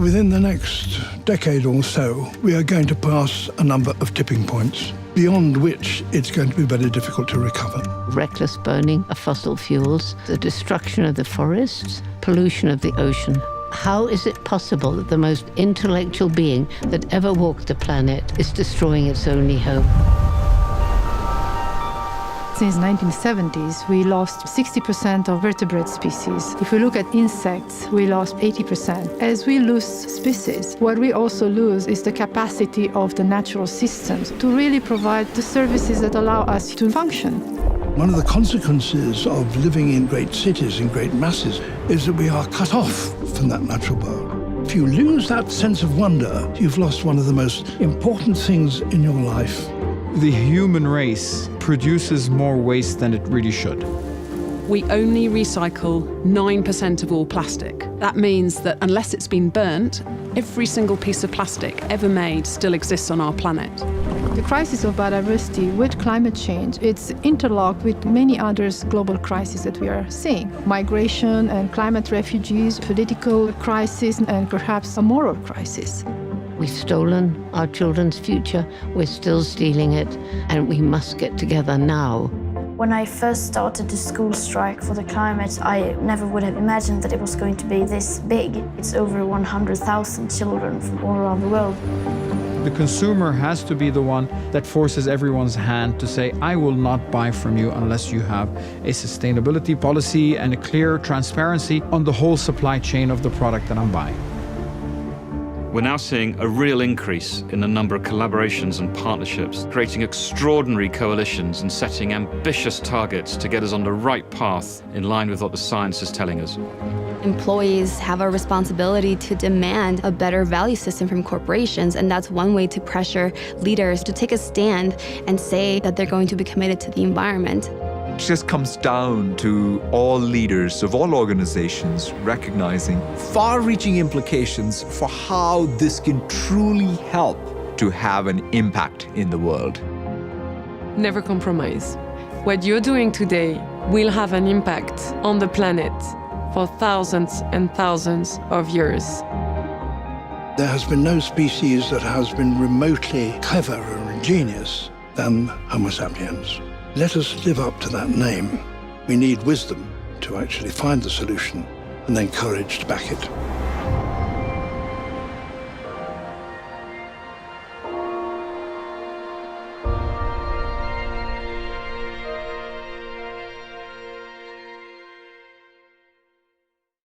Within the next decade or so, we are going to pass a number of tipping points, beyond which it's going to be very difficult to recover. Reckless burning of fossil fuels, the destruction of the forests, pollution of the ocean. How is it possible that the most intellectual being that ever walked the planet is destroying its only hope? Since the 1970s, we lost 60% of vertebrate species. If we look at insects, we lost 80%. As we lose species, what we also lose is the capacity of the natural systems to really provide the services that allow us to function. One of the consequences of living in great cities, in great masses, is that we are cut off from that natural world. If you lose that sense of wonder, you've lost one of the most important things in your life. The human race produces more waste than it really should. We only recycle 9% of all plastic. That means that unless it's been burnt, every single piece of plastic ever made still exists on our planet. The crisis of biodiversity with climate change, it's interlocked with many other global crises that we are seeing. Migration and climate refugees, political crisis, and perhaps a moral crisis. We've stolen our children's future, we're still stealing it, and we must get together now. When I first started the school strike for the climate, I never would have imagined that it was going to be this big. It's over 100,000 children from all around the world. The consumer has to be the one that forces everyone's hand to say, I will not buy from you unless you have a sustainability policy and a clear transparency on the whole supply chain of the product that I'm buying. We're now seeing a real increase in the number of collaborations and partnerships, creating extraordinary coalitions and setting ambitious targets to get us on the right path in line with what the science is telling us. Employees have a responsibility to demand a better value system from corporations, and that's one way to pressure leaders to take a stand and say that they're going to be committed to the environment. It just comes down to all leaders of all organizations recognizing far-reaching implications for how this can truly help to have an impact in the world. Never compromise. What you're doing today will have an impact on the planet for thousands and thousands of years. There has been no species that has been remotely clever or ingenious than Homo sapiens. Let us live up to that name. We need wisdom to actually find the solution and then courage to back it.